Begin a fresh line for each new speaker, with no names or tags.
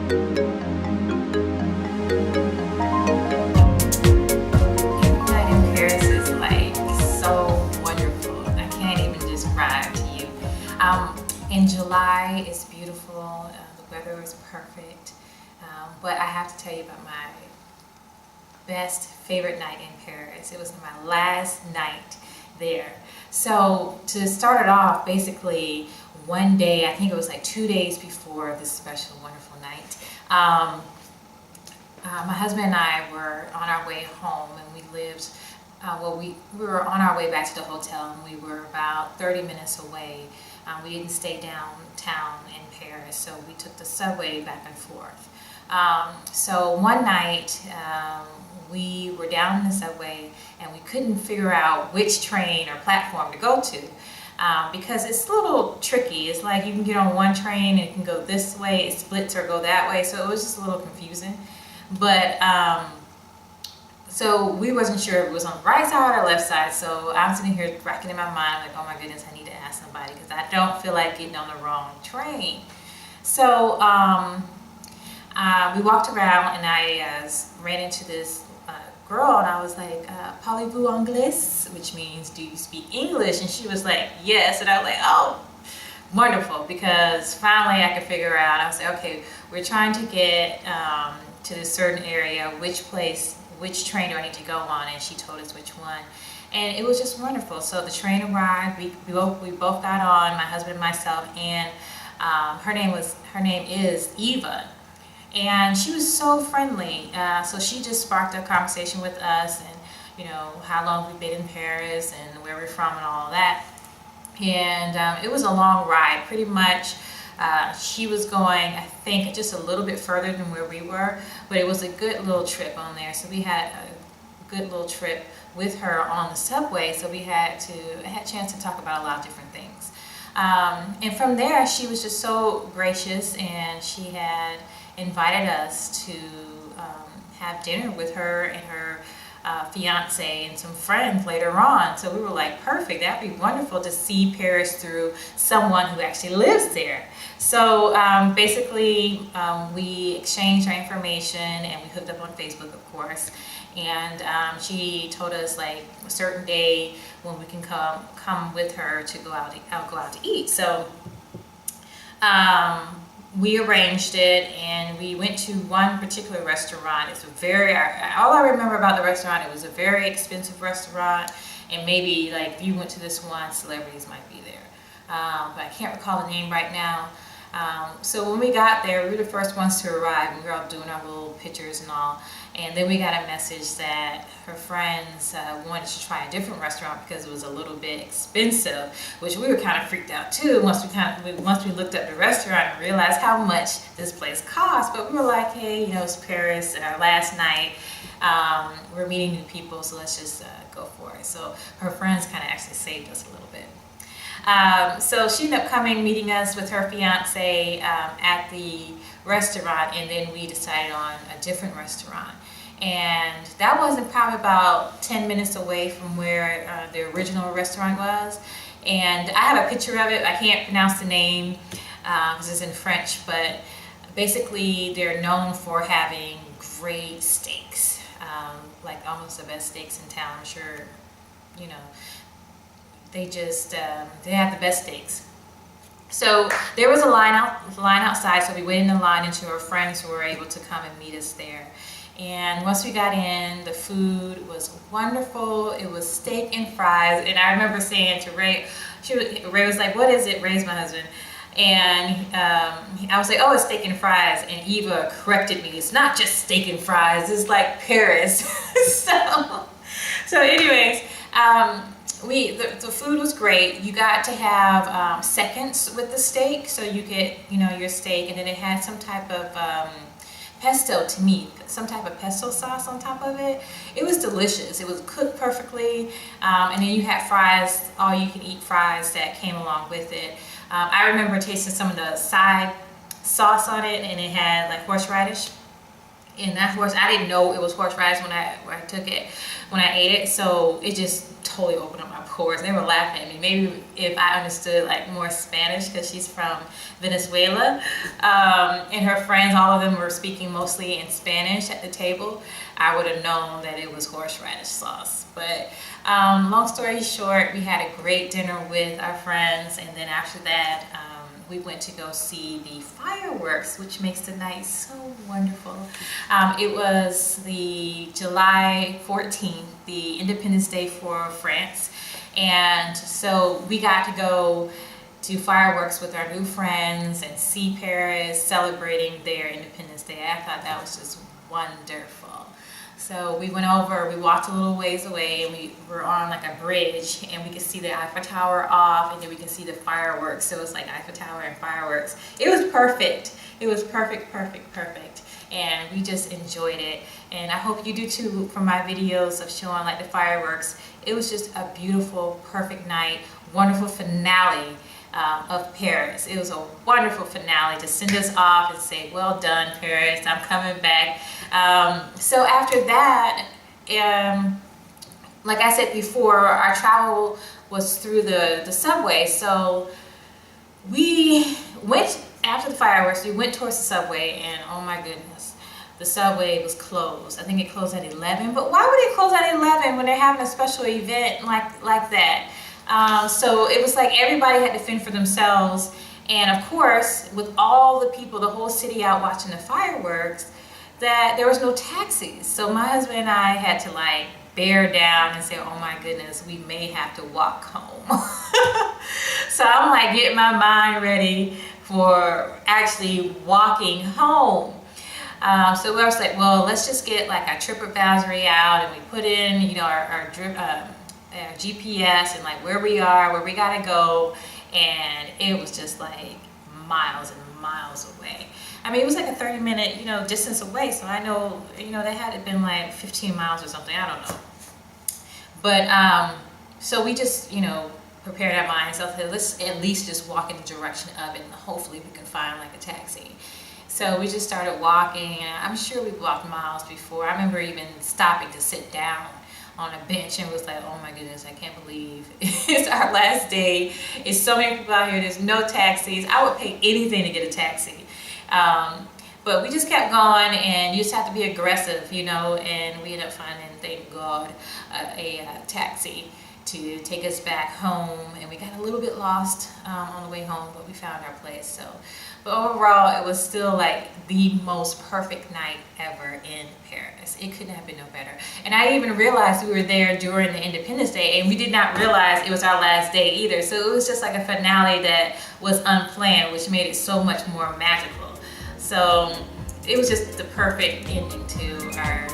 Night in Paris is like so wonderful. I can't even describe to you. In July, it's beautiful. The weather is perfect. But I have to tell you about my best favorite night in Paris. It was my last night there. So to start it off, basically one day, I think it was like 2 days before this special, wonderful night, my husband and I were on our way home, and we lived, we were on our way back to the hotel, and we were about 30 minutes away. We didn't stay downtown in Paris, so we took the subway back and forth. So one night, we were down in the subway, and we couldn't figure out which train or platform to go to. Because it's a little tricky. It's like you can get on one train and it can go this way, it splits, or go that way. So it was just a little confusing. But so we wasn't sure if it was on the right side or left side. So I'm sitting here racking in my mind, like, oh my goodness, I need to ask somebody because I don't feel like getting on the wrong train. So we walked around, and I ran into this girl, and I was like, parlez-vous anglais? Which means, do you speak English? And she was like, yes. And I was like, oh, wonderful, because finally I could figure out. I was like, okay, we're trying to get to this certain area, which train do I need to go on? And she told us which one. And it was just wonderful. So the train arrived, we both got on, my husband and myself, and her name is Eva. And she was so friendly. So she just sparked a conversation with us, and you know, how long we've been in Paris and where we're from and all that. And it was a long ride. Pretty much, she was going, I think, just a little bit further than where we were, but it was a good little trip on there. So we had a good little trip with her on the subway. So we had a chance to talk about a lot of different things. And from there, she was just so gracious, and she had invited us to have dinner with her and her fiance and some friends later on. So we were like, perfect, that'd be wonderful to see Paris through someone who actually lives there. So basically, we exchanged our information, and we hooked up on Facebook, of course. And she told us like a certain day when we can come with her to go out to eat. So we arranged it, and we went to one particular restaurant. It's all I remember about the restaurant, it was a very expensive restaurant, and maybe like if you went to this one, celebrities might be there. But I can't recall the name right now. So when we got there, we were the first ones to arrive, and we were all doing our little pictures and all. And then we got a message that her friends wanted to try a different restaurant because it was a little bit expensive, which we were kind of freaked out too once we looked up the restaurant and realized how much this place cost. But we were like, hey, you know, it's Paris, and our last night, we're meeting new people, so let's just go for it. So her friends kind of actually saved us a little bit. So she ended up meeting us with her fiance at the restaurant, and then we decided on a different restaurant. And that wasn't probably about 10 minutes away from where the original restaurant was. And I have a picture of it. I can't pronounce the name because it's in French, but basically they're known for having great steaks, like almost the best steaks in town. I'm sure, you know, they have the best steaks. So there was a line outside, so we waited in the line until our friends were able to come and meet us there. And once we got in, the food was wonderful. It was steak and fries. And I remember saying to Ray, Ray was like, what is it? Ray's my husband. And I was like, oh, it's steak and fries. And Eva corrected me. It's not just steak and fries. It's like Paris. so anyways, the food was great. You got to have seconds with the steak. So you get, you know, your steak, and then it had some type of pesto to me, some type of pesto sauce on top of it. It was delicious. It was cooked perfectly. And then you had fries, all you can eat fries that came along with it. I remember tasting some of the side sauce on it, and it had like horseradish. And I didn't know it was horseradish when I took it, when I ate it. So it just totally opened up my pores. They were laughing at me. Maybe if I understood like more Spanish, because she's from Venezuela, and her friends, all of them were speaking mostly in Spanish at the table, I would have known that it was horseradish sauce. But long story short, we had a great dinner with our friends, and then after that, we went to go see the fireworks, which makes the night so wonderful. It was the July 14th, the Independence Day for France. And so we got to go do fireworks with our new friends and see Paris celebrating their Independence Day. I thought that was just wonderful. So we went over, we walked a little ways away, and we were on like a bridge, and we could see the Eiffel Tower off, and then we could see the fireworks. So it was like Eiffel Tower and fireworks. It was perfect. It was perfect, perfect, perfect. And we just enjoyed it. And I hope you do too from my videos of showing like the fireworks. It was just a beautiful, perfect night, wonderful finale of Paris. It was a wonderful finale to send us off and say, well done, Paris, I'm coming back. So after that, like I said before, our travel was through the subway. So we went, after the fireworks, we went towards the subway, and oh my goodness, the subway was closed. I think it closed at 11, but why would it close at 11 when they're having a special event like that? So it was like everybody had to fend for themselves. And of course, with all the people, the whole city out watching the fireworks, that there was no taxis. So my husband and I had to like bear down and say, oh my goodness, we may have to walk home. So I'm like getting my mind ready for actually walking home. So we was like, well, let's just get like our trip advisory out, and we put in, you know, our GPS and like where we are, where we gotta go, and it was just like miles and miles away. I mean, it was like a 30-minute, you know, distance away, so I know, you know, they had it been like 15 miles or something, I don't know. But so we just, you know, prepared our minds, okay, let's at least just walk in the direction of it, and hopefully we can find like a taxi. So we just started walking, and I'm sure we walked miles before. I remember even stopping to sit down on a bench and was like, oh my goodness, I can't believe it's our last day. It's so many people out here, there's no taxis. I would pay anything to get a taxi. But we just kept going, and you just have to be aggressive, you know, and we ended up finding, thank God, a taxi to take us back home, and we got a little bit lost on the way home, but we found our place. So, but overall, it was still like the most perfect night ever in Paris. It couldn't have been no better. And I even realized we were there during the Independence Day, and we did not realize it was our last day either. So it was just like a finale that was unplanned, which made it so much more magical. So it was just the perfect ending to our